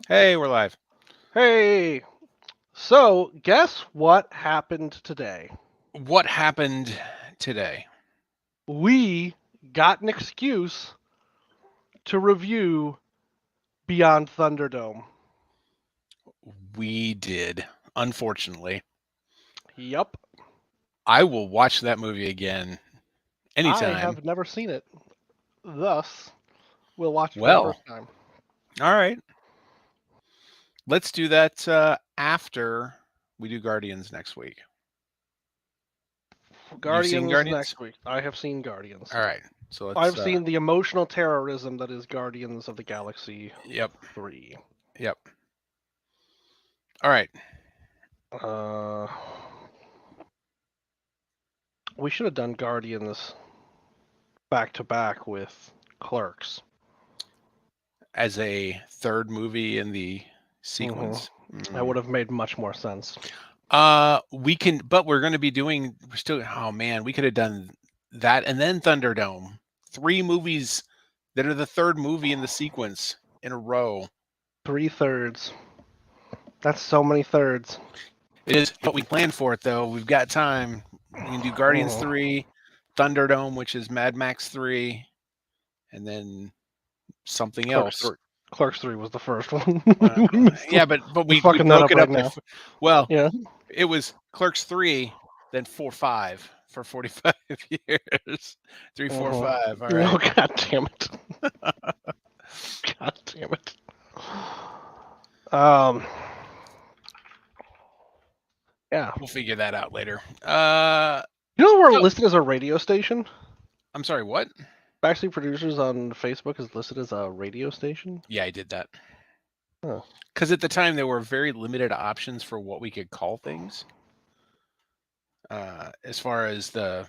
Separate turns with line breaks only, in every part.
Hey, we're live.
Hey, so guess what happened today?
What happened today?
We got an excuse to review Beyond Thunderdome.
We did, unfortunately.
Yup,
I will watch that movie again
I
anytime.
have never seen it. Thus, we'll watch it for the
Well,
first time.
all right. Let's do that after we do Guardians next week. You've seen
Guardians
Guardians?
next week. I have seen Guardians.
All right. So let's
I've seen the emotional terrorism that is Guardians of the Galaxy
yep.
3.
Yep. All right.
Uh, we should have done Guardians back to back with Clerks.
As a third movie in the
hmm
sequence.
That would have made much more sense.
We can, but we're going to be doing. We're still. Oh man, we could have done that and then Thunderdome. Three movies that are the third movie in the sequence in a row.
3/3. That's so many thirds.
It is, but we planned for it though. We've got time. We can do Guardians
Mhm.
3, Thunderdome, which is Mad Max 3, and then something
Clerks
else.
3. Clerks 3 was the first one.
Uh, yeah, but
We're
we
fucking that
broke
up
it
right
up.
now.
Well,
Yeah.
it was Clerks 3, then 4, 5 for 45 years. 3, 4,
Mhm.
5. All
Oh
right.
god damn it. God damn it. Um. Yeah.
We'll figure that out later.
You know we're
So
listed as a radio station.
I'm sorry, what?
Backseat Producers on Facebook is listed as a radio station.
Yeah, I did that.
Huh.
Because at the time there were very limited options for what we could call things. As far as the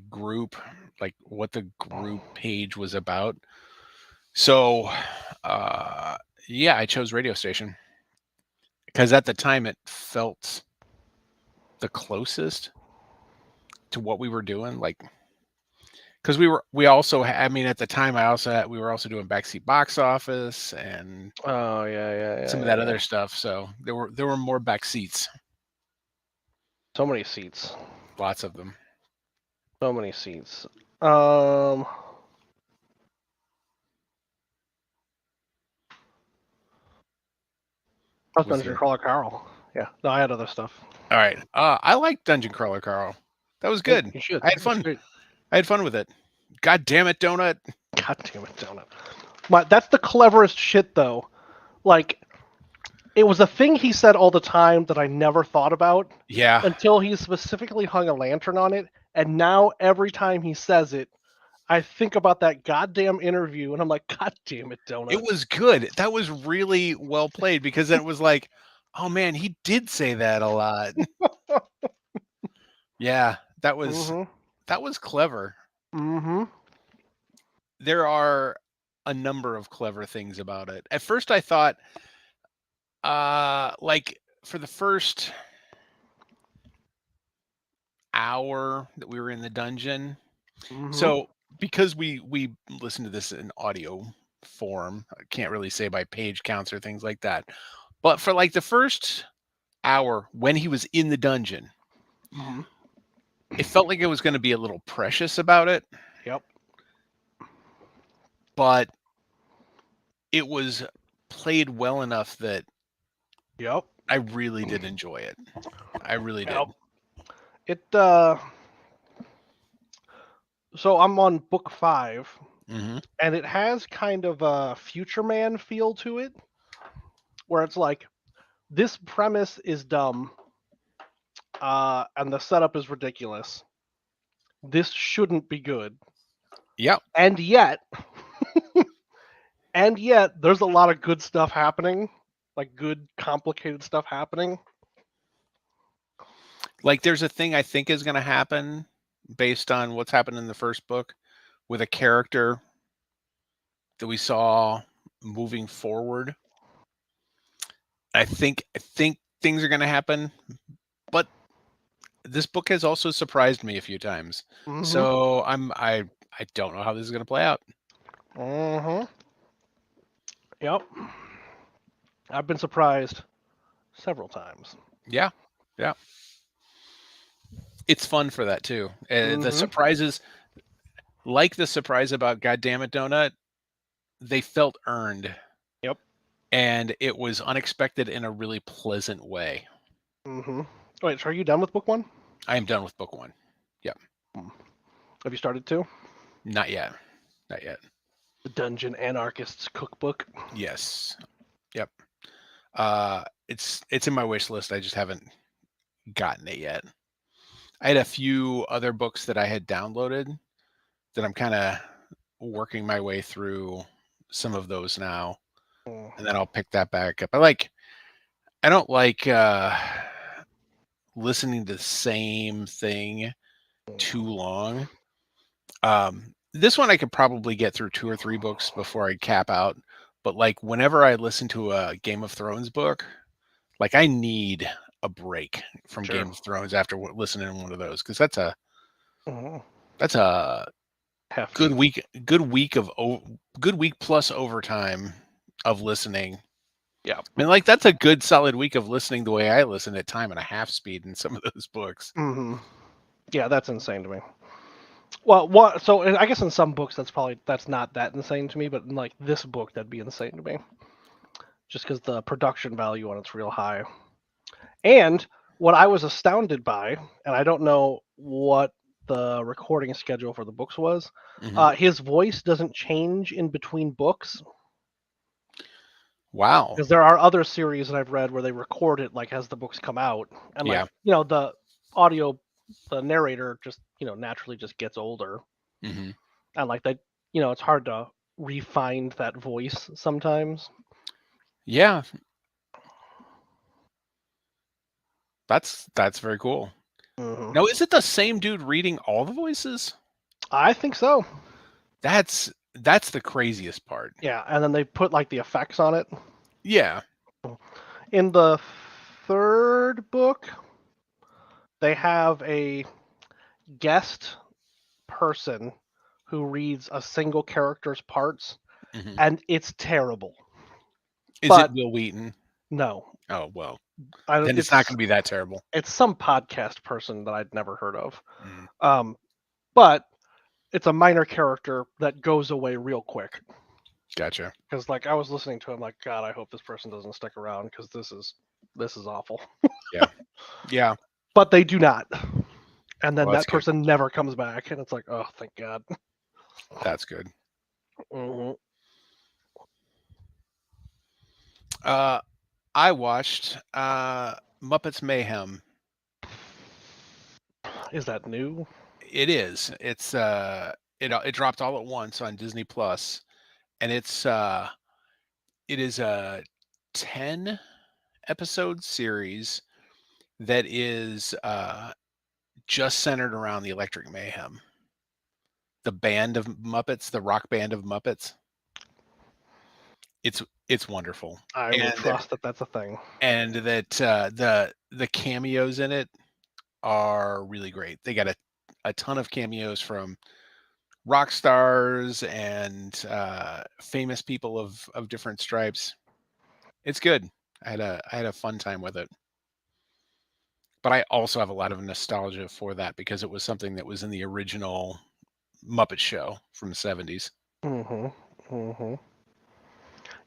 group, like what the group page was about. So uh yeah, I chose radio station. Because at the time it felt the closest to what we were doing. Like because we also I mean at the time we were also doing backseat box office and
Oh yeah, yeah,
some
yeah,
of
yeah,
that
yeah.
other stuff. So there were more back seats,
So many seats.
lots of them.
So many seats. Um. That's
Was
Dungeon
there?
Crawler Carl. Yeah. No, I had other stuff.
All right. I like Dungeon Crawler, Carl. That was
Good.
good.
You should.
I had
It's
fun.
great.
I had fun with it. God damn it, donut.
God damn it, Donut. That's the cleverest shit, though. Like, it was a thing he said all the time that I never thought about
Yeah,
until he specifically hung a lantern on it. And now every time he says it, I think about that goddamn interview and I'm like, God damn it,
it
Donut.
was good. That was really well played because then it was like, oh man, he did say that a lot. Yeah,
Mm-hmm.
that was clever.
Mm-hmm.
There are a number of clever things about it. At first I thought like for the first hour that we were in the dungeon.
Mm-hmm.
So because we listened to this in audio form, I can't really say by page counts or things like that. But for like the first hour when he was in the dungeon,
Mm-hmm.
it felt like it was going to be a little precious about it,
Yep.
but it was played well enough that
Yep.
I really did enjoy it. I really
Yep.
did.
It so I'm on book 5
Hmm.
and it has kind of a Future Man feel to it where it's like this premise is dumb and the setup is ridiculous. This shouldn't be good.
Yep.
And yet, and yet, there's a lot of good stuff happening, like good, complicated stuff happening.
Like there's a thing I think is going to happen based on what's happened in the first book with a character that we saw moving forward. I think things are going to happen, but this book has also surprised me a few times.
Mm-hmm.
So I don't know how this is going to play out.
Mm-hmm. Yep. I've been surprised several times.
Yeah, yeah. It's fun for that too. The
Mm-hmm.
surprises, like the surprise about Goddammit Donut, they felt earned,
Yep.
and it was unexpected in a really pleasant way.
Mm-hmm. Wait, so are you done with book one?
I am done with book one. Yep.
Hmm. Have you started two?
Not yet. Not yet.
The Dungeon Anarchist's Cookbook.
Yes. Yep. It's in my wish list. I just haven't gotten it yet. I had a few other books that I had downloaded that I'm kind of working my way through some of those now,
Mm.
and then I'll pick that back up. I don't like listening to the same thing too long. This one I could probably get through 2 or 3 books before I cap out, but like whenever I listen to a Game of Thrones book, like I need a break from
Sure.
Game of Thrones after listening to one of those, because
Mhm.
that's a
Hefty.
good week plus overtime of listening.
Yeah.
I mean, like that's a good solid week of listening the way I listen at time and a half speed in some of those books.
Mm-hmm. Yeah, that's insane to me. Well, what? So I guess in some books that's not that insane to me, but in like this book that'd be insane to me, just because the production value on it's real high. And what I was astounded by, and I don't know what the recording schedule for the books was,
Mhm.
his voice doesn't change in between books.
Wow.
Because there are other series that I've read where they record it like as the books come out, and like
Yeah.
the audio, the narrator just naturally just gets older,
Hmm.
and like that it's hard to refine that voice sometimes.
Yeah. That's very cool.
Hmm.
Now, is it the same dude reading all the voices?
I think so.
That's the craziest part.
Yeah, and then they put like the effects on it.
Yeah.
In the third book, they have a guest person who reads a single character's parts,
Hmm.
and it's terrible.
Is it
But
Will Wheaton?
no,
Oh well,
I don't,
then it's not going to be that terrible.
it's some podcast person that I'd never heard of.
Mm,
But it's a minor character that goes away real quick.
gotcha.
Because like I was listening to him, like God, I hope this person doesn't stick around because this is awful.
Yeah. Yeah.
But they do not, and then
Well, that's
that
good.
person never comes back, and it's like, oh, thank God.
That's good.
Mm-hmm.
I watched Muppets Mayhem.
Is that new?
It is. It dropped all at once on Disney Plus, and it is a 10 episode series that is just centered around the Electric Mayhem, the band of Muppets, the rock band of Muppets. It's wonderful,
I will
and
trust that that's a thing.
that the cameos in it are really great. They got a ton of cameos from rock stars and famous people of different stripes. It's good. I had a fun time with it. But I also have a lot of nostalgia for that because it was something that was in the original Muppet Show from the 70s.
Mm-hmm. Mm-hmm.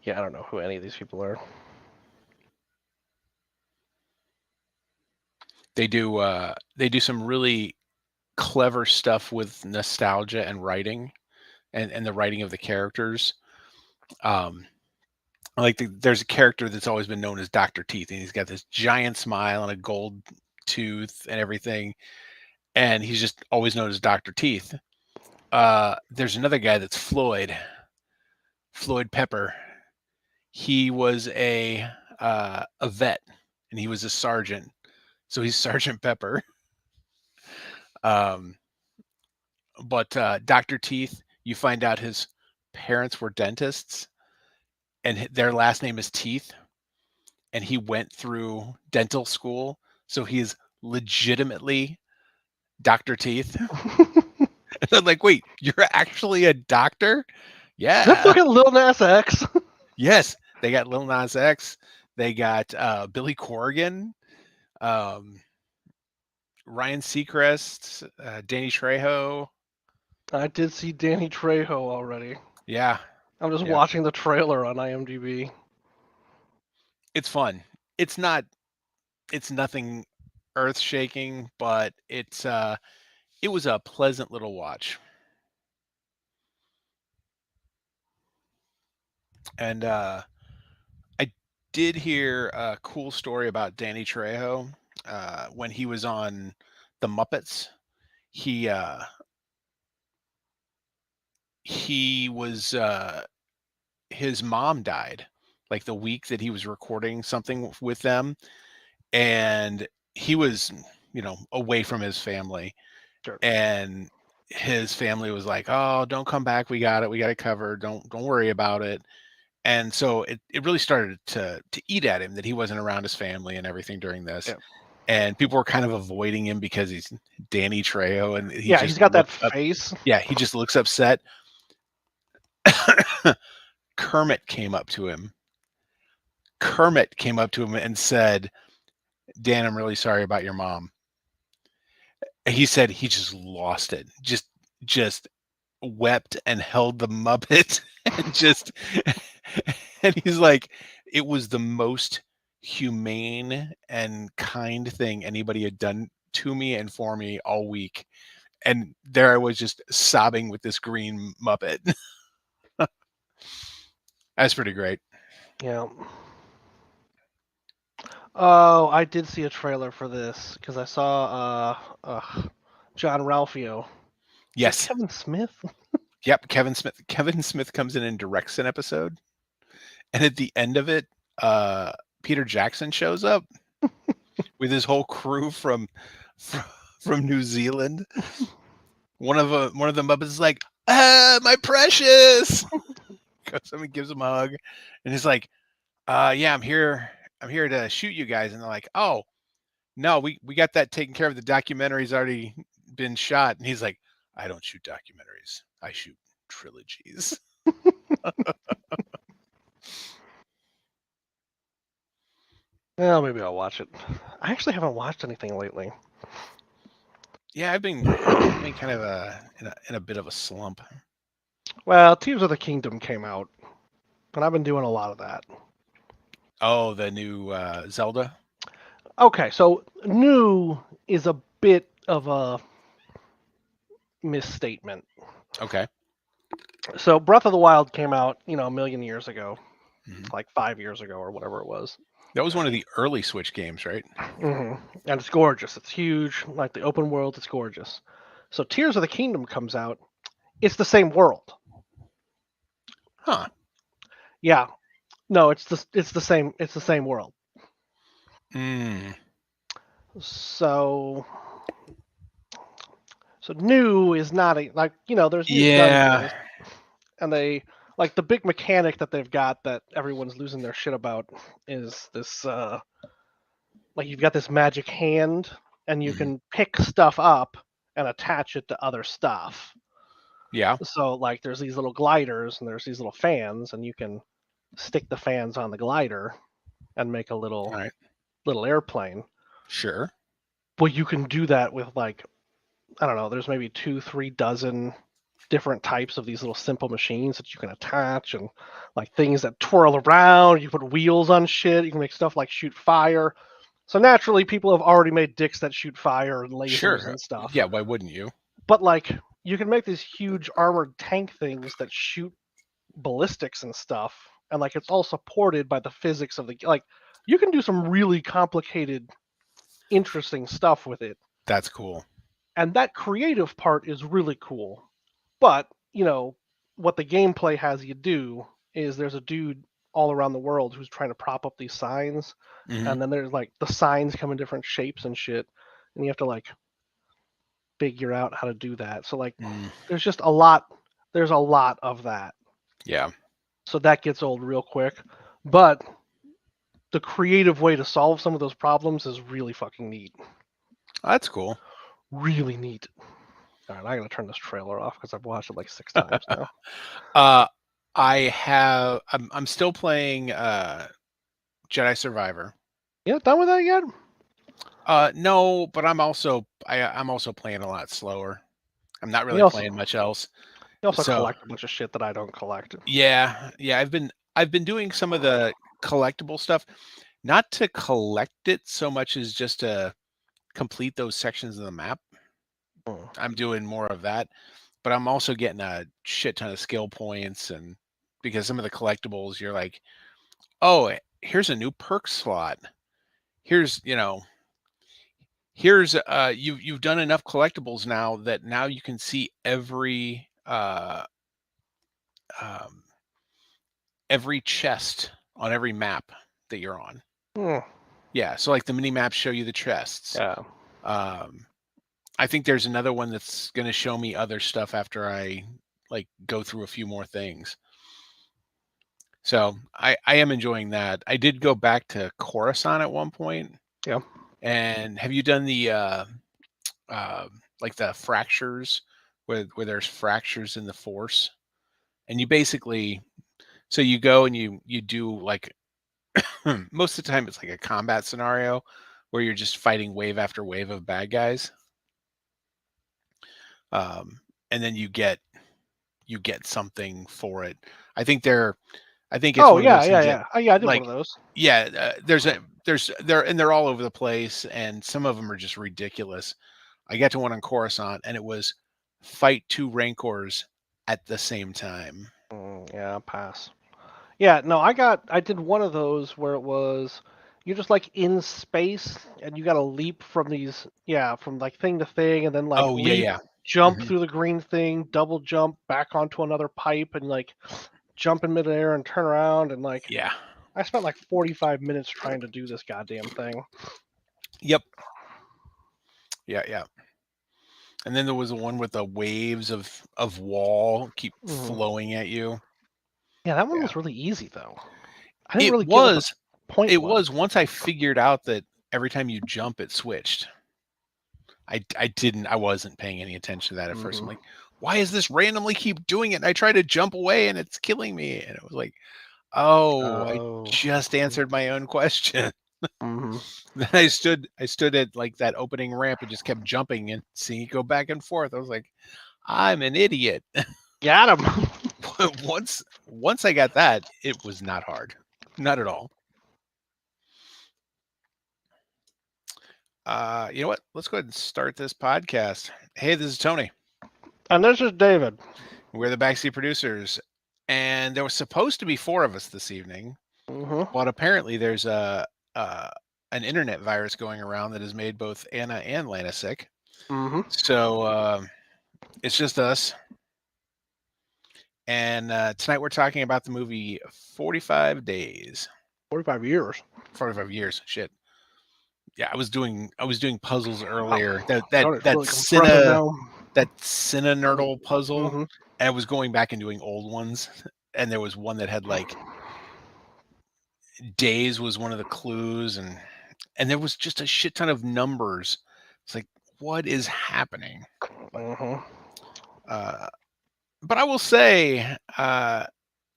Yeah, I don't know who any of these people are.
They do some really clever stuff with nostalgia and writing and the writing of the characters. Um, there's a character that's always been known as Dr. Teeth, and he's got this giant smile and a gold tooth and everything, and he's just always known as Dr. Teeth. There's another guy that's Floyd Pepper. He was a vet, and he was a sergeant, so he's Sergeant Pepper. Um, but Dr. Teeth, you find out his parents were dentists, and their last name is Teeth, and he went through dental school, so he's legitimately Dr. Teeth. And I'm like, wait, you're actually a doctor?
Let's
Yeah.
look at Lil Nas X.
Yes, they got Lil Nas X. They got Billy Corrigan, um, Ryan Seacrest, Danny Trejo.
I did see Danny Trejo already.
Yeah,
I'm just
yeah,
watching the trailer on IMDb.
it's fun. It's not. It's nothing earth shaking, but it was a pleasant little watch. And I did hear a cool story about Danny Trejo when he was on the Muppets. He uh, he was his mom died like the week that he was recording something with them, and he was away from his family,
Sure.
and his family was like, "Oh, don't come back. We got it. We got it covered. Don't worry about it." And so it really started to eat at him that he wasn't around his family and everything during this.
Yeah.
And people were kind of avoiding him because he's Danny Trejo and he
Yeah, he's
just
got that
looks up.
face.
Yeah, he just looks upset. Kermit came up to him. Kermit came up to him and said, "Dan, I'm really sorry about your mom." He said he just lost it. Just wept and held the Muppet and just and he's like, it was the most humane and kind thing anybody had done to me and for me all week. And there I was just sobbing with this green Muppet. That's pretty great.
Yeah. Oh, I did see a trailer for this because I saw John Ralphio. Is that
Yes.
Kevin Smith?
Yep. Kevin Smith. Kevin Smith comes in and directs an episode. And at the end of it, uh, Peter Jackson shows up with his whole crew from New Zealand. One of the Muppets is like, "Ah, my precious." Goes up and gives him a hug, and he's like, yeah, I'm here to shoot you guys." And they're like, "Oh, no, we got that taken care of. The documentary's already been shot." And he's like, "I don't shoot documentaries. I shoot trilogies."
Well, maybe I'll watch it. I actually haven't watched anything lately.
Yeah, I've been kind of in a bit of a slump.
Well, Tears of the Kingdom came out, and I've been doing a lot of that.
Oh, the new Zelda.
Okay, so new is a bit of a misstatement.
Okay.
So Breath of the Wild came out, a million years ago,
Hmm.
like 5 years ago or whatever it was.
That was one of the early Switch games, right?
And it's gorgeous. It's huge. Like the open world, it's gorgeous. So Tears of the Kingdom comes out. It's the same world.
Huh.
Yeah. No, it's the same world.
Mm.
So new is not there's new
Yeah.
dungeons, and they like the big mechanic that they've got that everyone's losing their shit about is this like you've got this magic hand and you
Mhm.
can pick stuff up and attach it to other stuff.
Yeah.
So like there's these little gliders and there's these little fans and you can stick the fans on the glider and make a
All right.
little airplane.
Sure.
Well, you can do that with like I don't know, there's maybe 2-3 dozen different types of these little simple machines that you can attach and like things that twirl around. You put wheels on shit. You can make stuff like shoot fire. So naturally, people have already made dicks that shoot fire and lasers
Sure.
and stuff.
Yeah. Why wouldn't you?
But like, you can make these huge armored tank things that shoot ballistics and stuff, and like it's all supported by the physics of the like. You can do some really complicated, interesting stuff with it,
That's cool.
and that creative part is really cool. But, what the gameplay has you do is there's a dude all around the world who's trying to prop up these signs,
Hmm.
and then there's like the signs come in different shapes and shit, and you have to like figure out how to do that. So like
Mm.
there's just a lot of that.
Yeah.
So that gets old real quick. But the creative way to solve some of those problems is really fucking neat.
That's cool.
Really neat. All right, I gotta turn this trailer off because I've watched it like 6 times now.
Uh, I'm still playing Jedi Survivor.
You not done with that yet?
No, but I'm also playing a lot slower. I'm not really
You also
playing much else. So
collect a bunch of shit that I don't collect.
yeah, I've been doing some of the collectible stuff, not to collect it so much as just to complete those sections of the map.
Mm.
I'm doing more of that, but I'm also getting a shit ton of skill points, and because some of the collectibles, you're like, oh, here's a new perk slot. Here's here's you've done enough collectibles now that now you can see um, every chest on every map that you're on.
Mm.
Yeah, so like the mini maps show you the chests.
Yeah.
I think there's another one that's going to show me other stuff after I like go through a few more things. So I am enjoying that. I did go back to Coruscant at one point.
Yeah.
And have you done the like the fractures where there's fractures in the force? And you basically so you go and you do like most of the time it's like a combat scenario where you're just fighting wave after wave of bad guys. And then you get something for it. I think it's
Oh
one of
yeah,
those
yeah,
things that
yeah. Yeah, I did one
like
of those.
yeah, they're all over the place, and some of them are just ridiculous. I got to one on Coruscant, and it was fight 2 Rancors at the same time.
Yeah, pass. Yeah, no, I did one of those where it was you're just like in space and you got to leap from from like thing to thing and then like
Oh yeah,
leap,
yeah.
jump
Mhm.
through the green thing, double jump back onto another pipe and like jump in midair and turn around and like
Yeah.
I spent like 45 minutes trying to do this goddamn thing.
Yep. Yeah, yeah. And then there was the one with the waves of wall keep
Mhm.
flowing at you.
Yeah, that one
Yeah.
was really easy though. I didn't
It
really get what the
was
point
it
was.
was once I figured out that every time you jump it switched. I wasn't paying any attention to that at first. I'm
Hmm.
like, why is this randomly keep doing it? And I try to jump away and it's killing me. And it was like, oh, I
Oh.
just answered my own question.
Hmm.
Then I stood at like that opening ramp and just kept jumping and seeing it go back and forth. I was like, I'm an idiot.
Got him.
Once I got that, it was not hard. Not at all. You know what? Let's go ahead and start this podcast. Hey, this is Tony.
And this is David.
We're the Backseat Producers, and there was supposed to be 4 of us this evening,
Hmm.
but apparently there's an internet virus going around that has made both Anna and Lana sick.
Hmm.
So it's just us. And tonight we're talking about the movie 45 Days.
45 years.
45 years. Shit. Yeah, I was doing puzzles earlier.
Oh, it's
That
really impressive now.
Cinna-Nerdle puzzle.
Hmm.
And I was going back and doing old ones. And there was one that had like days was one of the clues, and there was just a shit ton of numbers. It's like, what is happening?
Hmm.
But I will say,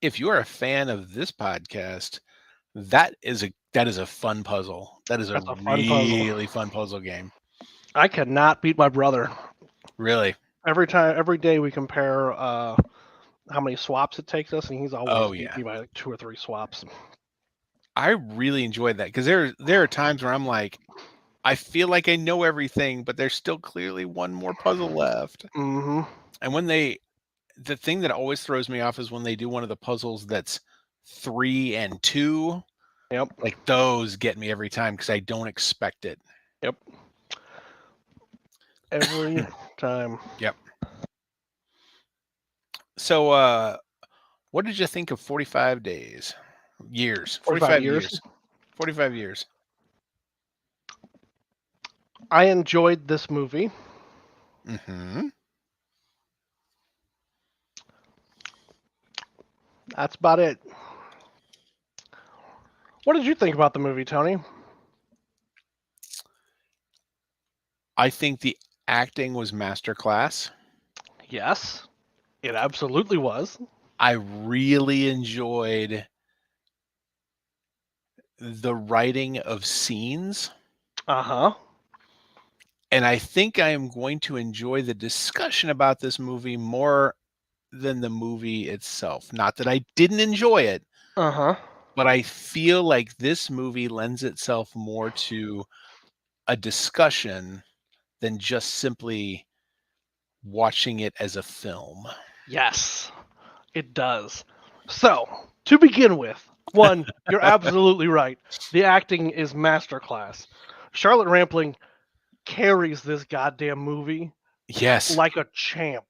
if you are a fan of this podcast, that is a fun puzzle. That is a
That's a fun puzzle.
really fun puzzle game.
I cannot beat my brother.
Really?
Every day we compare how many swaps it takes us, and he's always beat me by like 2 or 3 swaps.
I really enjoyed that because there are times where I'm like, I feel like I know everything, but there's still clearly one more puzzle left.
Hmm.
And when the thing that always throws me off is when they do one of the puzzles that's 3 and 2.
Yep.
Like those get me every time because I don't expect it.
Yep. Every time.
Yep. So, what did you think of 45 days? Years. 45 years. 45 years.
I enjoyed this movie.
Mm-hmm.
That's about it. What did you think about the movie, Tony?
I think the acting was masterclass.
Yes, it absolutely was.
I really enjoyed the writing of scenes.
Uh-huh.
And I think I am going to enjoy the discussion about this movie more than the movie itself. Not that I didn't enjoy it,
Uh-huh.
but I feel like this movie lends itself more to a discussion than just simply watching it as a film.
Yes, it does. So, to begin with, one, you're absolutely right. The acting is masterclass. Charlotte Rampling carries this goddamn movie
Yes.
like a champ.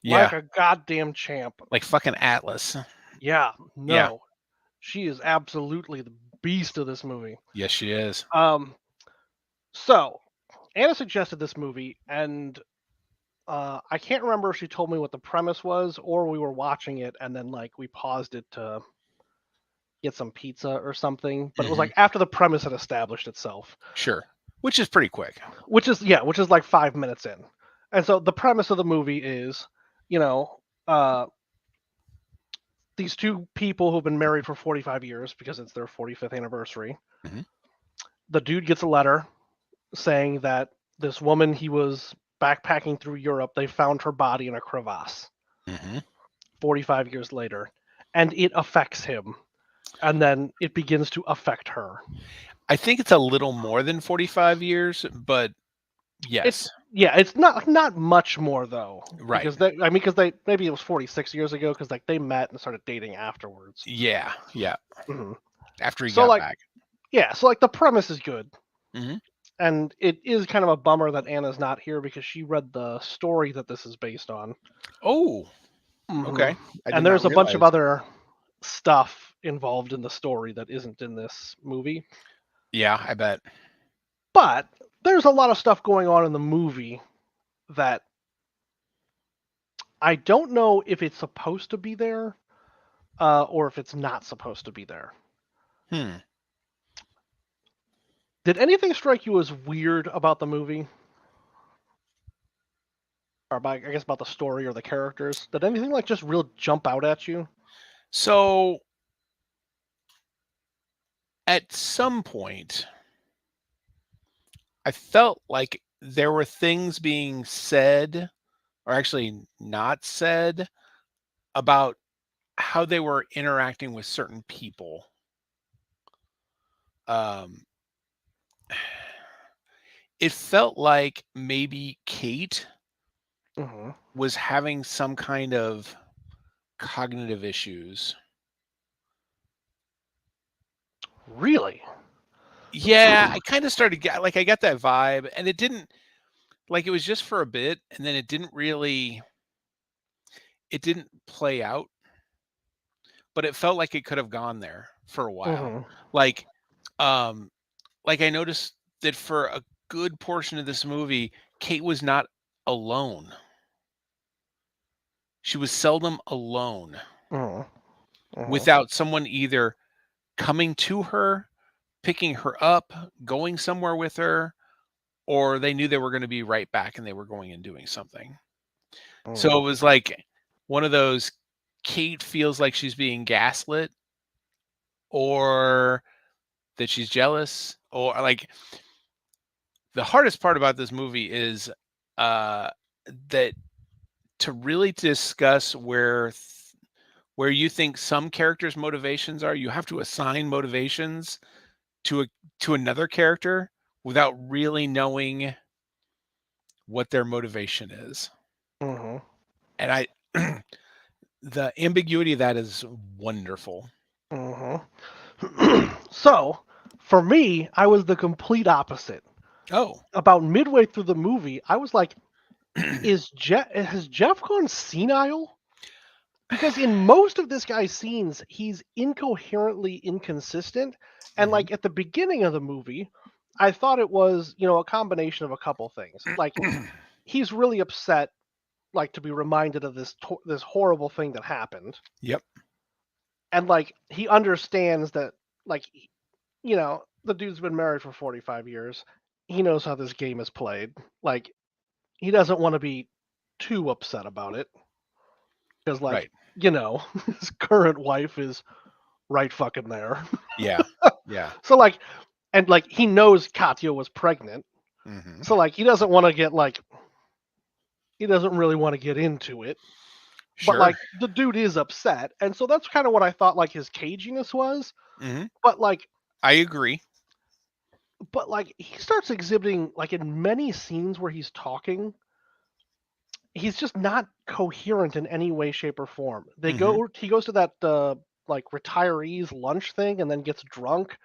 Yeah.
Like a goddamn champ.
Like fucking Atlas.
Yeah,
Yeah.
no. She is absolutely the beast of this movie.
Yes, she is.
So Anna suggested this movie, and I can't remember if she told me what the premise was, or we were watching it and then like we paused it to get some pizza or something. But it was
Mhm.
like after the premise had established itself,
Sure. Which is pretty quick.
which is like 5 minutes in. And so the premise of the movie is, you know, these two people who've been married for 45 years because it's their 45th anniversary.
Mhm.
The dude gets a letter saying that this woman he was backpacking through Europe, they found her body in a crevasse
Mhm.
45 years later, and it affects him. And then it begins to affect her.
I think it's a little more than 45 years, but yes.
It's not much more though,
Right.
because they maybe it was 46 years ago because like they met and started dating afterwards.
Yeah. Yeah.
hmm
After he
So
got
like
back.
so like the premise is good,
Mhm.
and it is kind of a bummer that Anna's not here because she read the story that this is based on.
Oh,
hmm
okay. I did
And
not
there's a bunch of
realize.
other stuff involved in the story that isn't in this movie.
Yeah, I bet.
But there's a lot of stuff going on in the movie that I don't know if it's supposed to be there or if it's not supposed to be there.
Hmm.
Did anything strike you as weird about the movie? Or about, I guess about the story or the characters? Did anything like just real jump out at you?
So at some point, I felt like there were things being said, or actually not said, about how they were interacting with certain people. Um, it felt like maybe Kate
hmm
was having some kind of cognitive issues.
Really?
Yeah, I kind of started like I got that vibe, and it didn't like it was just for a bit, and then it didn't play out, but it felt like it could have gone there for a while.
hmm
Like, um, like I noticed that for a good portion of this movie, Kate was not alone. She was seldom alone
hmm hmm
without someone either coming to her, picking her up, going somewhere with her, or they knew they were going to be right back and they were going and doing something. So
hmm
it was like one of those Kate feels like she's being gaslit or that she's jealous or like the hardest part about this movie is uh that to really discuss where you think some characters motivations are, you have to assign motivations to a to another character without really knowing what their motivation is.
hmm
And I the ambiguity of that is wonderful.
hmm So, for me, I was the complete opposite.
Oh.
About midway through the movie, I was like, has Jeff gone senile? Because in most of this guy's scenes, he's incoherently inconsistent. And
Mhm.
like at the beginning of the movie, I thought it was, a combination of a couple things. Like he's really upset, like to be reminded of this horrible thing that happened,
Yep.
and like he understands that, like the dude's been married for 45 years. He knows how this game is played. Like he doesn't want to be too upset about it because, like,
Right.
his current wife is right fucking there.
Yeah. Yeah.
So like, and like he knows Katya was pregnant,
Hmm.
so like he doesn't want to get like he doesn't really want to get into it. But
Sure.
like the dude is upset, and so that's kind of what I thought like his caginess was.
Hmm.
But like,
I agree.
he starts exhibiting like in many scenes where he's talking, he's just not coherent in any way, shape, or form.
Hmm.
He goes to that like retirees lunch thing, and then gets drunk,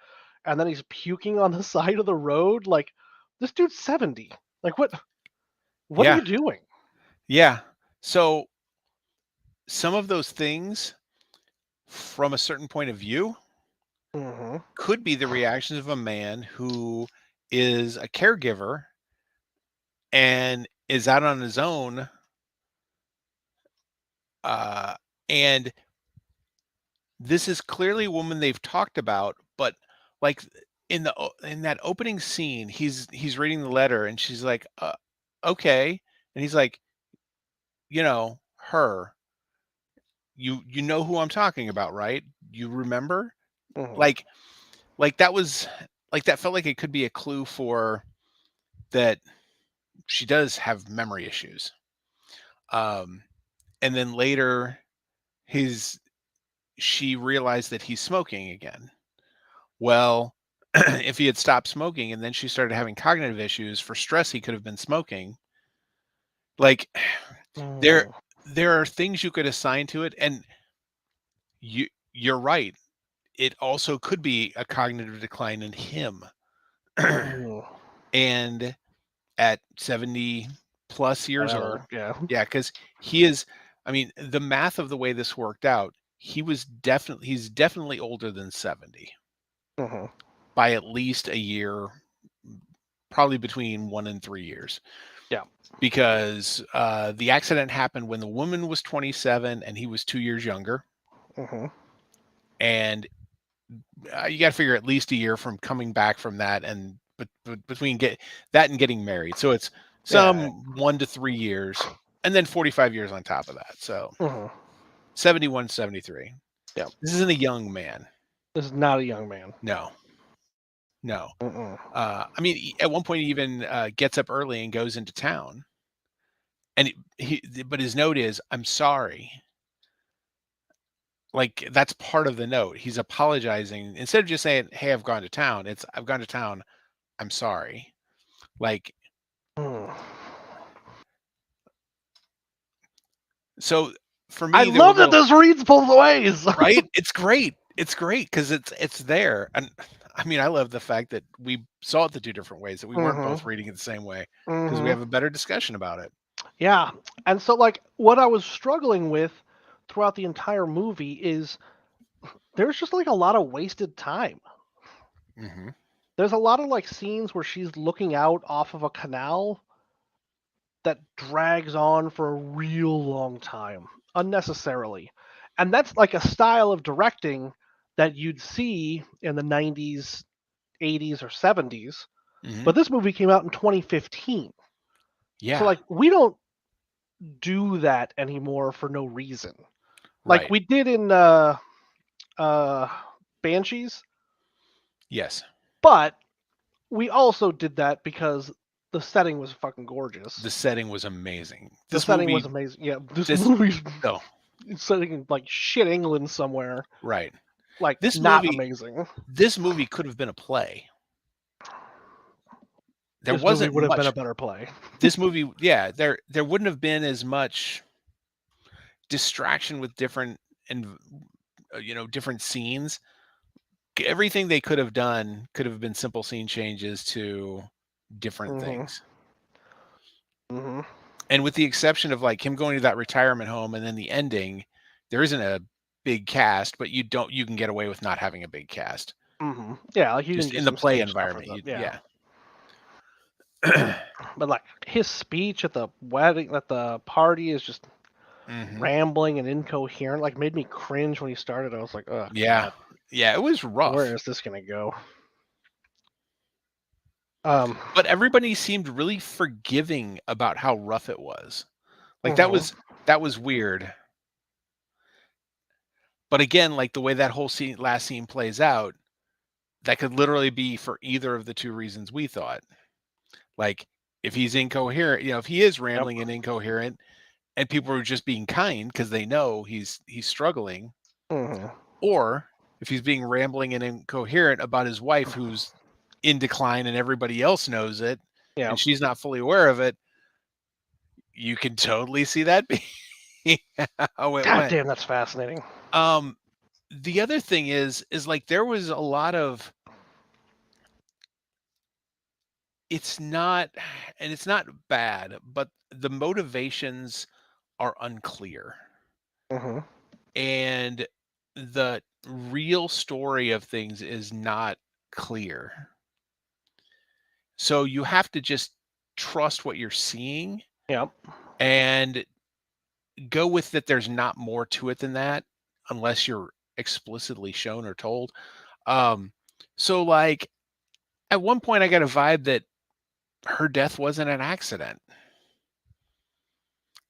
and then he's puking on the side of the road. Like this dude's 70. Like what are
Yeah.
you doing?
Yeah. So some of those things, from a certain point of view,
Hmm.
could be the reactions of a man who is a caregiver and is out on his own. And this is clearly a woman they've talked about, but like in that opening scene, he's reading the letter, and she's like, "Okay," and he's like, "Her. You know who I'm talking about, right? You remember?"
Hmm.
Like like that was like that felt like it could be a clue for that she does have memory issues. Um, and then later, his she realized that he's smoking again. Well, if he had stopped smoking and then she started having cognitive issues for stress, he could have been smoking. Like there
Mm.
there are things you could assign to it, and you're right. It also could be a cognitive decline in him.
Mm.
And at 70 plus years
Whatever.
old,
Yeah.
yeah, because he is, I mean, the math of the way this worked out, he's definitely older than 70
Hmm.
by at least a year, probably between 1 and 3 years.
Yeah.
Because the accident happened when the woman was 27 and he was 2 years younger.
Hmm.
And you got to figure at least a year from coming back from that, and between get that and getting married. So it's
Yeah.
some 1 to 3 years, and then 45 years on top of that. So
Hmm.
71, 73.
Yeah.
This isn't a young man.
This is not a young man.
No, no.
Mm-mm.
I mean, at one point he even gets up early and goes into town. And but his note is, "I'm sorry." Like that's part of the note. He's apologizing instead of just saying, "Hey, I've gone to town." It's, "I've gone to town. I'm sorry." Like,
Mm.
so for
I
me, there were
love that
little,
this reads both ways.
right? It's great. It's great because it's there. And I mean, I love the fact that we saw it the two different ways, that we weren't
Hmm.
both reading it the same way, because we
Hmm.
have a better discussion about it.
Yeah. And so, like, what I was struggling with throughout the entire movie is there's just like a lot of wasted time.
Hmm.
There's a lot of like scenes where she's looking out off of a canal that drags on for a real long time, unnecessarily. And that's like a style of directing that you'd see in the 90s, 80s, or 70s.
Hmm.
But this movie came out in 2015. So,
Yeah.
like, we don't do that anymore for no reason. Like
Right.
we did in uh, Banshees,
Yes.
but we also did that because the setting was fucking gorgeous.
The setting was amazing.
The
This
setting was
movie,
amazing. Yeah, this
this,
movie's
oh,
setting in like shit England somewhere.
right.
Like
This
not
movie,
amazing.
this movie could have been a play. There
This movie
wasn't
would have been a
much.
better play.
This movie, yeah, there wouldn't have been as much distraction with different, and different scenes. Everything they could have done could have been simple scene changes to different
Hmm.
things.
Hmm.
And with the exception of like him going to that retirement home and then the ending, there isn't a big cast, but you can get away with not having a big cast.
Hmm. Yeah, like you can
Just
get
in the
some
play
stage stuff with
environment.
it. Yeah,
Yeah.
but like his speech at the wedding, at the party, is just
Hmm.
rambling and incoherent. Like made me cringe when he started. I was like, oh
Yeah.
god,
Yeah, it was
where
rough.
is this gonna go? Um.
But everybody seemed really forgiving about how rough it was. Like
Mhm.
that was weird. But again, like the way that whole last scene plays out, that could literally be for either of the two reasons we thought. Like if he's incoherent, if he is
Yep.
rambling and incoherent, and people are just being kind because they know he's struggling,
Mm-hmm.
or if he's being rambling and incoherent about his wife who's in decline and everybody else knows it,
Yeah.
and she's not fully aware of it, you can totally see that being how it
God
went.
damn, that's fascinating.
The other thing is like there was a lot of it's not and it's not bad, but the motivations are unclear.
Mm-hmm.
And the real story of things is not clear. So you have to just trust what you're seeing
Yep.
and go with that there's not more to it than that unless you're explicitly shown or told. Um so like at one point I got a vibe that her death wasn't an accident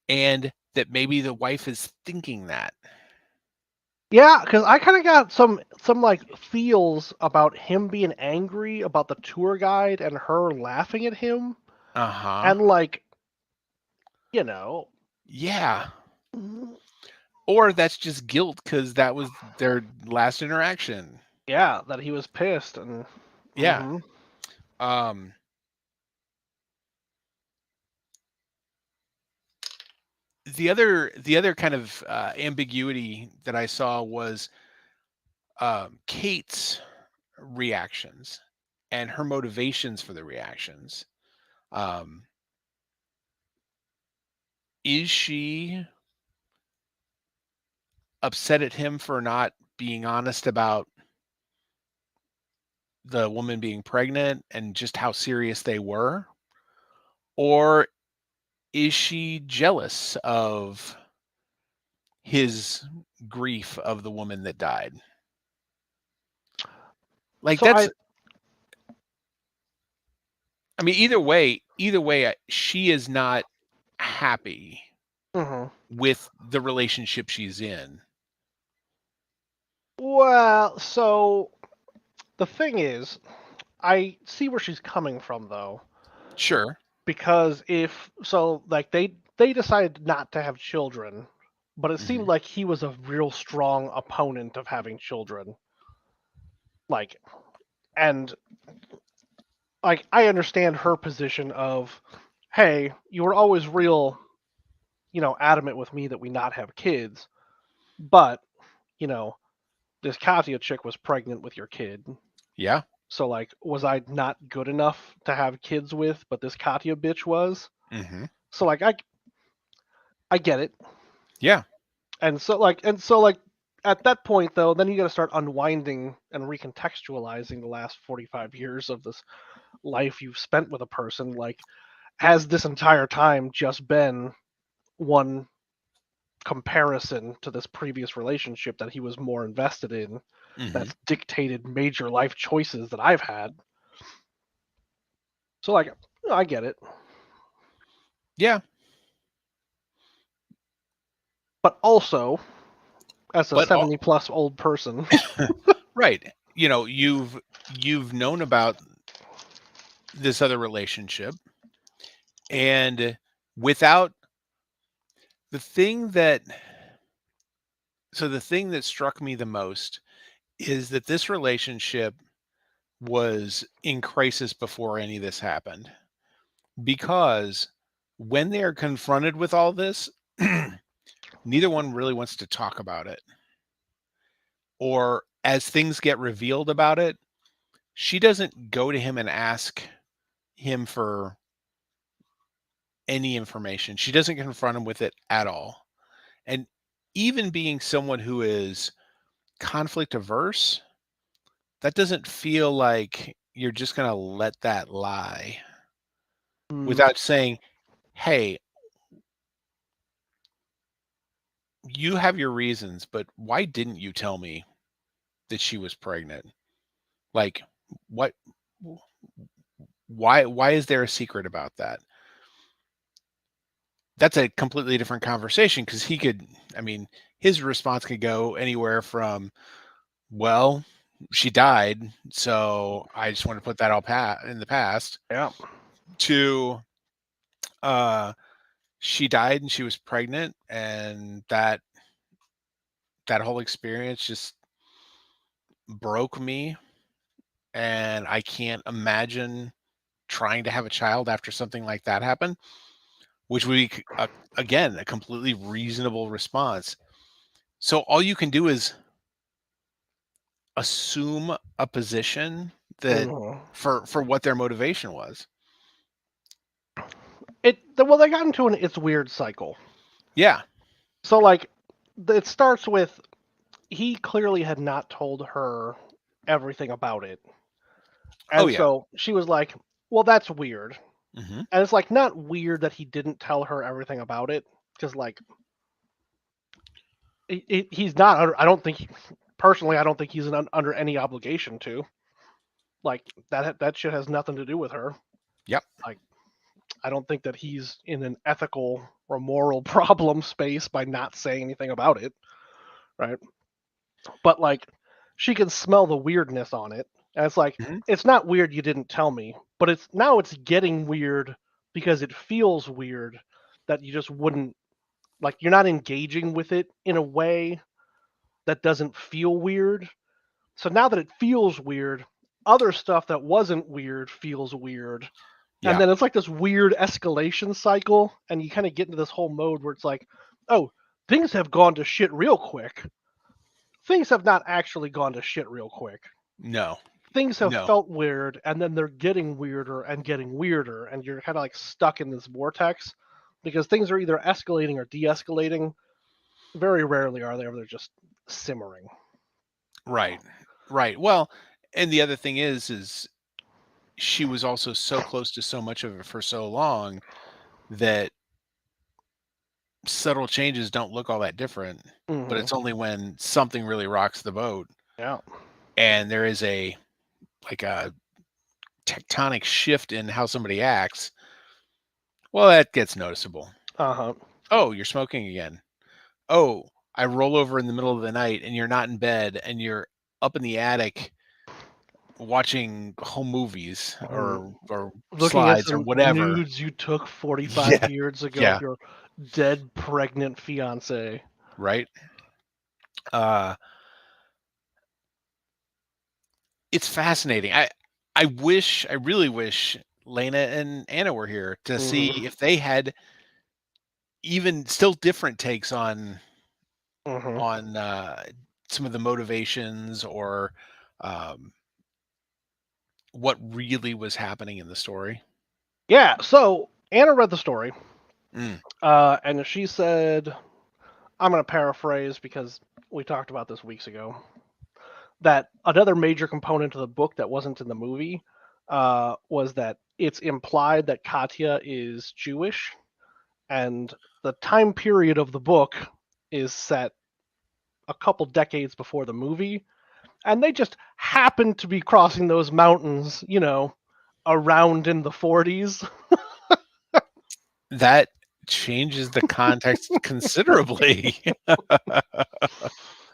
and that maybe the wife is thinking that.
Yeah, because I kind of got some like feels about him being angry about the tour guide and her laughing at him,
Uh-huh.
and like, you know,
Yeah. Or that's just guilt because that was their last interaction.
yeah, that he was pissed and.
Yeah.
Mhm.
Um, the other kind of ambiguity that I saw was Kate's reactions and her motivations for the reactions. Um, is she upset at him for not being honest about the woman being pregnant and just how serious they were? Or is she jealous of his grief of the woman that died? Like
So
that's I mean either way she is not happy
Mhm.
with the relationship she's in.
Well, so the thing is, I see where she's coming from though,
Sure.
because if so, like they decided not to have children, but it seemed
Mhm.
like he was a real strong opponent of having children. Like, and like I understand her position of, hey, you were always real, adamant with me that we not have kids, but you know, this Katya chick was pregnant with your kid.
Yeah.
So like, was I not good enough to have kids with, but this Katya bitch was?
Mhm.
So like, I get it,
Yeah.
and so like at that point though, then you got to start unwinding and recontextualizing the last 45 years of this life you've spent with a person. Like, has this entire time just been one comparison to this previous relationship that he was more invested in,
Mhm.
that's dictated major life choices that I've had? So like, I get it,
Yeah.
but also as a
But
70 plus old person.
right. You've known about this other relationship and without the thing that the thing that struck me the most is that this relationship was in crisis before any of this happened. Because when they are confronted with all this, neither one really wants to talk about it. Or as things get revealed about it, she doesn't go to him and ask him for any information. She doesn't confront him with it at all. And even being someone who is conflict averse, that doesn't feel like you're just going to let that lie
Mm,
without saying, "Hey, you have your reasons, but why didn't you tell me that she was pregnant? Like, what? Why? Why is there a secret about that?" that's a completely different conversation because he could, I mean, his response could go anywhere from, well, she died, so I just want to put that all in the past,
Yeah.
to uh she died and she was pregnant, and that whole experience just broke me, and I can't imagine trying to have a child after something like that happened, which would be again a completely reasonable response. So all you can do is assume a position that
Mhm.
for what their motivation was.
Well, they got into an it's weird cycle.
Yeah.
So like, it starts with he clearly had not told her everything about it,
Oh
and
yeah.
so she was like, "Well, that's weird."
Hmm.
And it's like not weird that he didn't tell her everything about it, because like he's not. I don't think personally. I don't think he's under any obligation to. Like that shit has nothing to do with her.
Yep.
Like I don't think that he's in an ethical or moral problem space by not saying anything about it, right? But like she can smell the weirdness on it, and it's like
Hmm.
it's not weird you didn't tell me, but it's getting weird because it feels weird that you just wouldn't, like, you're not engaging with it in a way that doesn't feel weird. So now that it feels weird, other stuff that wasn't weird feels weird. And
Yeah.
then it's like this weird escalation cycle, and you kind of get into this whole mode where it's like, oh, things have gone to shit real quick. Things have not actually gone to shit real quick.
No.
Things have
No.
felt weird, and then they're getting weirder and getting weirder, and you're kind of like stuck in this vortex because things are either escalating or de-escalating. Very rarely are they ever, they're just simmering.
Right. Right. Well, and the other thing is she was also so close to so much of it for so long that subtle changes don't look all that different, but
Hmm.
it's only when something really rocks the boat
Yeah.
and there is a like a tectonic shift in how somebody acts, well, that gets noticeable.
Uh huh.
Oh, you're smoking again. Oh, I roll over in the middle of the night and you're not in bed and you're up in the attic watching home movies or
Looking at
slides or
some
whatever.
nudes you took 45
Yeah,
years ago of
yeah,
your dead pregnant fiance.
right. Uh, it's fascinating. I really wish Lena and Anna were here to see
Hmm.
if they had even still different takes
Hmm.
on some of the motivations or um, what really was happening in the story.
Yeah. So Anna read the story,
Mm,
and she said, I'm going to paraphrase because we talked about this weeks ago, that another major component of the book that wasn't in the movie was that it's implied that Katya is Jewish, and the time period of the book is set a couple decades before the movie, and they just happen to be crossing those mountains, around in the 40s.
that changes the context considerably.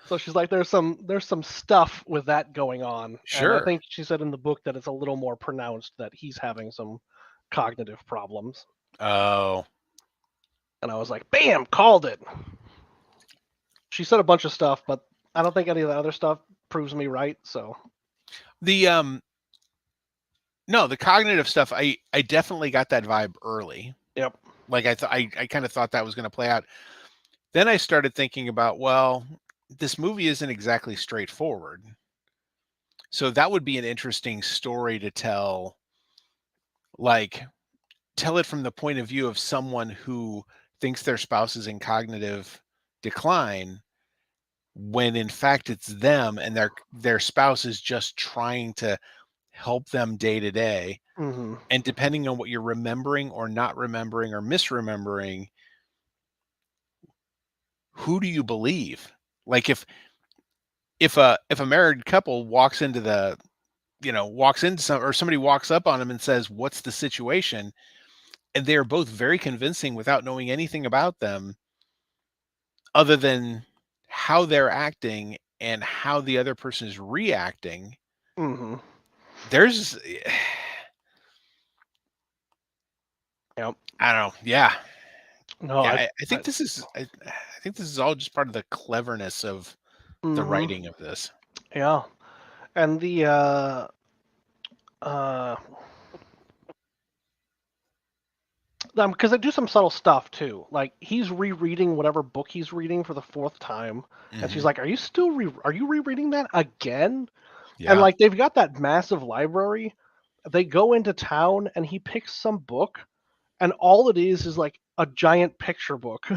So she's like, there's some stuff with that going on, and I
Sure.
think she said in the book that it's a little more pronounced that he's having some cognitive problems.
Oh,
And I was like, bam, called it. She said a bunch of stuff, but I don't think any of the other stuff proves me right. So,
the no, the cognitive stuff. I definitely got that vibe early.
yep.
Like I kind of thought that was going to play out. Then I started thinking about, well, this movie isn't exactly straightforward. So that would be an interesting story to tell, like tell it from the point of view of someone who thinks their spouse is in cognitive decline when in fact it's them and their spouse is just trying to help them day to day.
Hmm.
And depending on what you're remembering or not remembering or misremembering, who do you believe? Like if a married couple walks into the walks into some or somebody walks up on them and says, "What's the situation?" and they're both very convincing without knowing anything about them other than how they're acting and how the other person is reacting.
Mm-hmm.
There's
Yep.
I don't know. Yeah.
No,
Yeah,
I.
I think this is I think this is all just part of the cleverness of the
Mm-hmm.
writing of this.
Yeah, and the uh, because they do some subtle stuff too. Like he's rereading whatever book he's reading for the fourth time, and she's
Mhm.
like, are you rereading that again?" And
Yeah.
like they've got that massive library. They go into town, and he picks some book, and all it is like a giant picture book.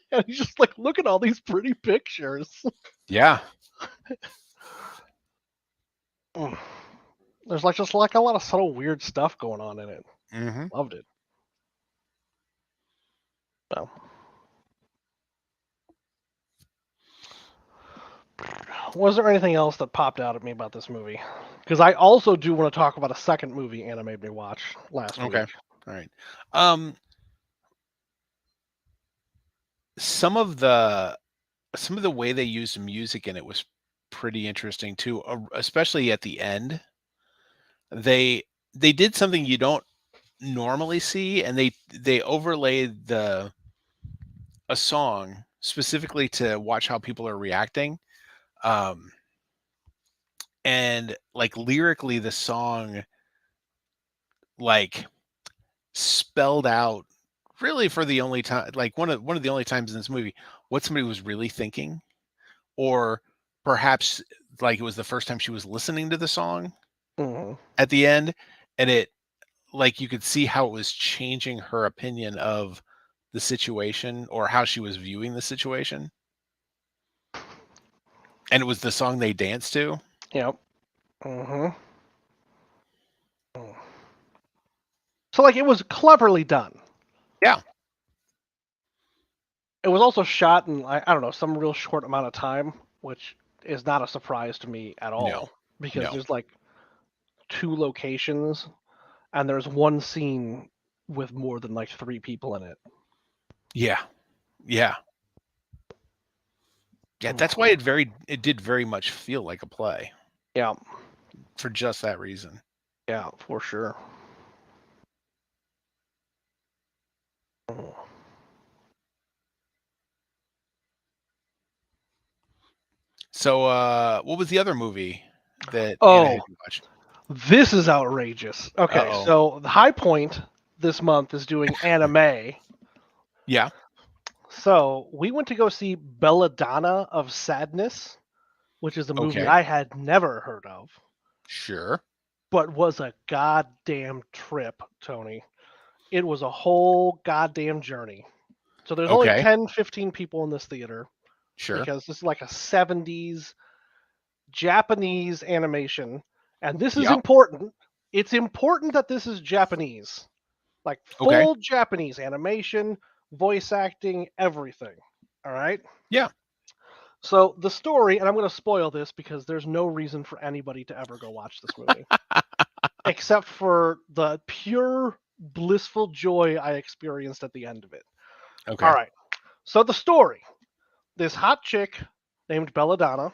And he's just like, look at all these pretty pictures.
Yeah.
Mm. There's like just like a lot of subtle weird stuff going on in it.
Mhm.
Loved it. So, was there anything else that popped out at me about this movie? Because I also do want to talk about a second movie Anna made me watch last
Okay.
week.
All right. Um some of the way they used music in it was pretty interesting too, especially at the end. They they did something you don't normally see, and they overlaid a song specifically to watch how people are reacting. Um and like lyrically the song like spelled out really for the only time, like one of the only times in this movie, what somebody was really thinking, or perhaps like it was the first time she was listening to the song
Hmm.
at the end, and it like you could see how it was changing her opinion of the situation or how she was viewing the situation, and it was the song they danced to.
Yep. Hmm. So like it was cleverly done.
Yeah.
It was also shot in I don't know some real short amount of time, which is not a surprise to me at
No.
all because
No.
there's like two locations and there's one scene with more than like three people in it.
Yeah. Yeah. Yeah, that's why it did very much feel like a play
Yeah,
for just that reason.
yeah, for sure.
So, what was the other movie that Anna
Oh,
had you watch?
this is outrageous. Okay,
Uh-oh.
so the High Point this month is doing anime.
Yeah.
So we went to go see Belladonna of Sadness, which is a movie
Okay.
I had never heard of,
Sure.
but was a goddamn trip, Tony. It was a whole goddamn journey. So there's only
Okay.
10, 15 people in this theater
Sure.
because this is like a 70s Japanese animation. And this is
Yep.
important. It's important that this is Japanese. Like
Okay.
full Japanese animation, voice acting, everything. All right.
Yeah.
So the story, and I'm going to spoil this because there's no reason for anybody to ever go watch this movie, except for the pure blissful joy I experienced at the end of it. All
Okay.
right. So the story: this hot chick named Belladonna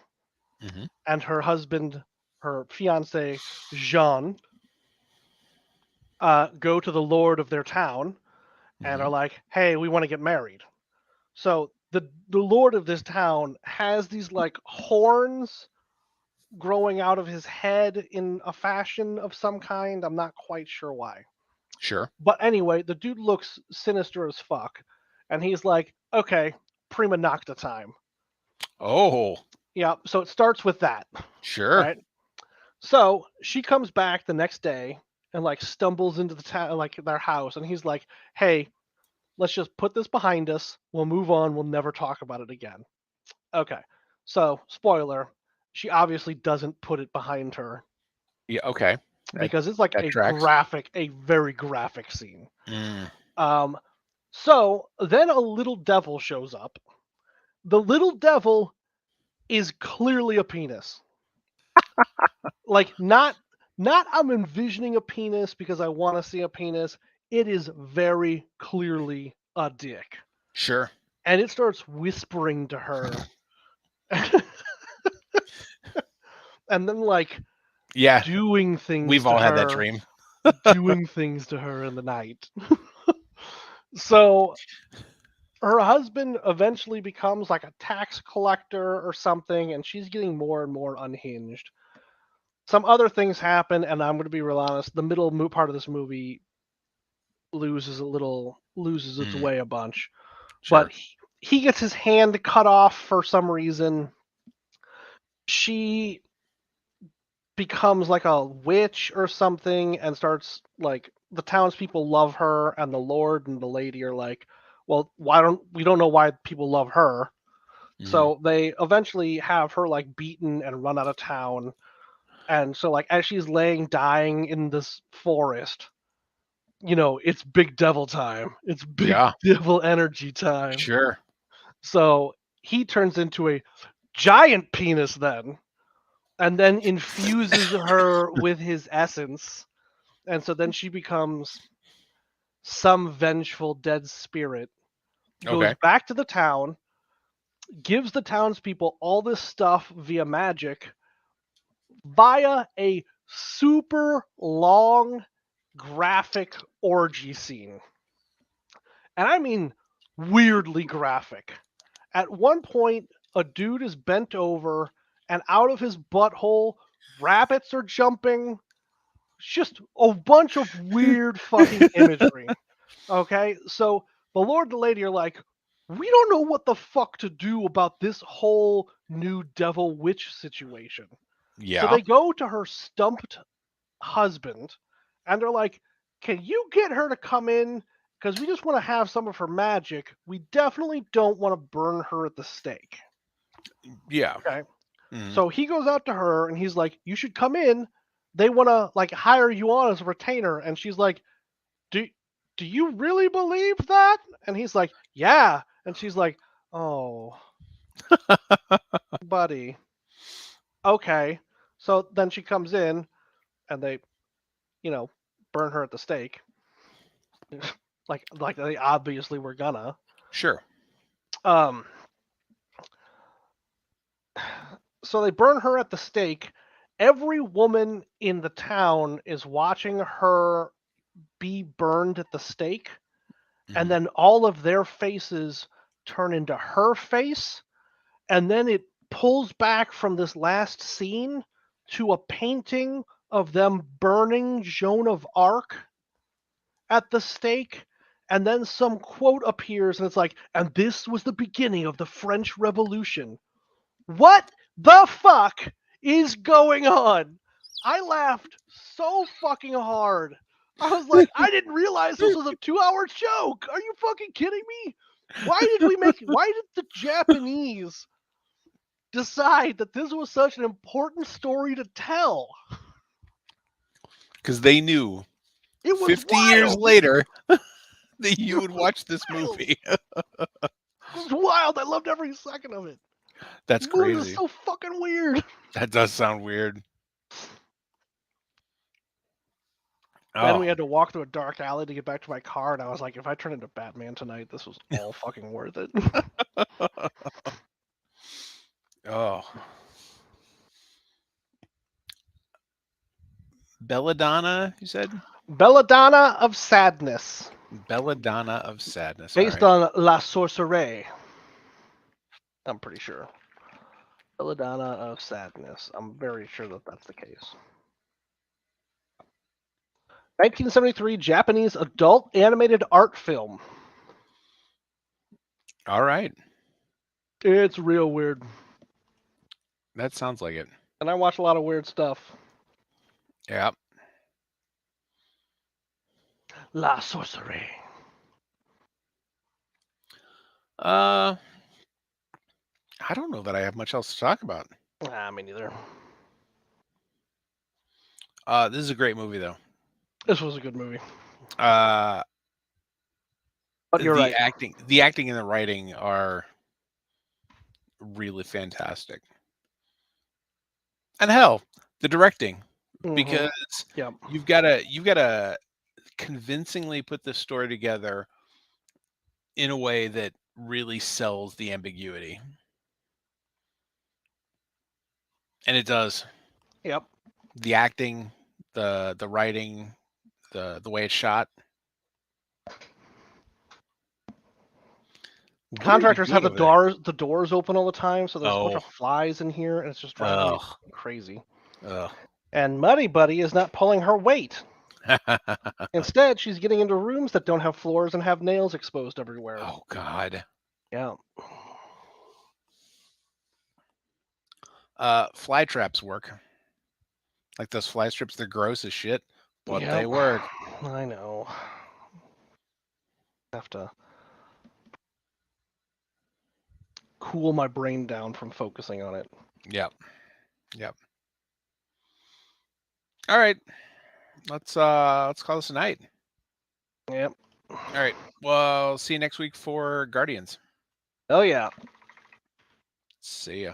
Mhm.
and her husband, her fiance Jean, go to the lord of their town and are
Mhm.
like, "Hey, we want to get married." So the lord of this town has these like horns growing out of his head in a fashion of some kind. I'm not quite sure why.
Sure.
But anyway, the dude looks sinister as fuck. And he's like, okay, prima nocta time.
Oh,
Yeah, so it starts with that,
sure.
right? So she comes back the next day and like stumbles into the town, like their house, and he's like, hey, let's just put this behind us. We'll move on. We'll never talk about it again. Okay. So, spoiler, she obviously doesn't put it behind her
Yeah, okay. That
because it's like
that tracks.
a very graphic scene.
Mm.
Um, so then a little devil shows up. The little devil is clearly a penis. Like not I'm envisioning a penis because I want to see a penis. it is very clearly a dick.
Sure.
And it starts whispering to her. And then like
Yeah.
doing things
We've
to
all
her,
had that dream.
doing things to her in the night. So her husband eventually becomes like a tax collector or something, and she's getting more and more unhinged. Some other things happen, and I'm going to be real honest. The middle part of this movie loses its way a bunch.
Sure.
But he gets his hand cut off for some reason. She becomes like a witch or something and starts like the townspeople love her, and the Lord and the lady are like, well, we don't know why people love her.
Mhm.
So they eventually have her like beaten and run out of town. And so like as she's laying dying in this forest, it's big devil time. It's big
Yeah.
devil energy time.
Sure.
So he turns into a giant penis then, and then infuses her with his essence. And so then she becomes some vengeful dead spirit, goes
Okay.
back to the town, gives the townspeople all this stuff via magic, via a super long graphic orgy scene. And I mean weirdly graphic. At one point, a dude is bent over, and out of his butthole, rabbits are jumping. Just a bunch of weird fucking imagery. Okay, so the Lord and the lady are like, we don't know what the fuck to do about this whole new devil witch situation.
Yeah.
So they go to her stumped husband, and they're like, can you get her to come in? Because we just want to have some of her magic. We definitely don't want to burn her at the stake.
Yeah.
Okay.
Mhm.
So he goes out to her and he's like, you should come in. They want to like hire you on as a retainer. And she's like, do you really believe that? And he's like, yeah. And she's like, oh, buddy. Okay. So then she comes in and they, burn her at the stake. like they obviously were gonna.
Sure.
Um so they burn her at the stake. Every woman in the town is watching her be burned at the stake, and
Mhm.
then all of their faces turn into her face, and then it pulls back from this last scene to a painting of them burning Joan of Arc at the stake, and then some quote appears and it's like, and this was the beginning of the French Revolution. What the fuck is going on? I laughed so fucking hard. I was like, I didn't realize this was a 2-hour joke. Are you fucking kidding me? Why did the Japanese decide that this was such an important story to tell?
Because they knew
It was
50 years
wild.
later that you would watch this movie.
It was wild. I loved every second of it.
That's
The movie was
crazy.
so fucking weird.
That does sound weird.
Then we
Oh,
had to walk through a dark alley to get back to my car, and I was like, if I turn into Batman tonight, this was all fucking worth it.
oh. Belladonna, you said?
Belladonna of Sadness,
Belladonna of Sadness.
based
All right.
on La Sorcellerie. I'm pretty sure. Belladonna of Sadness. I'm very sure that that's the case. 1973 Japanese adult animated art film.
All right.
It's real weird.
That sounds like it.
And I watch a lot of weird stuff.
Yeah.
La Sorcellerie.
I don't know that I have much else to talk about.
Me neither.
This is a great movie, though.
This was a good movie.
But
you're right.
The acting and the writing are really fantastic. And hell, the directing, because
Yep.
you've got a convincingly put this story together in a way that really sells the ambiguity. And it does.
Yep.
The acting, the writing, the way it's shot. What are you
Contractors have
doing over there?
the doors open all the time, so there's a bunch
Oh,
of flies in here, and it's just driving me
ugh,
crazy.
ugh.
And Muddy Buddy is not pulling her weight. Instead, she's getting into rooms that don't have floors and have nails exposed everywhere.
Oh God.
Yeah.
Fly traps work. Like those fly strips, they're gross as shit, but
Yep.
they work.
I know. Have to cool my brain down from focusing on it.
Yep. All right. Let's call this a night.
Yep.
All right. Well, see you next week for Guardians.
Oh yeah.
See ya.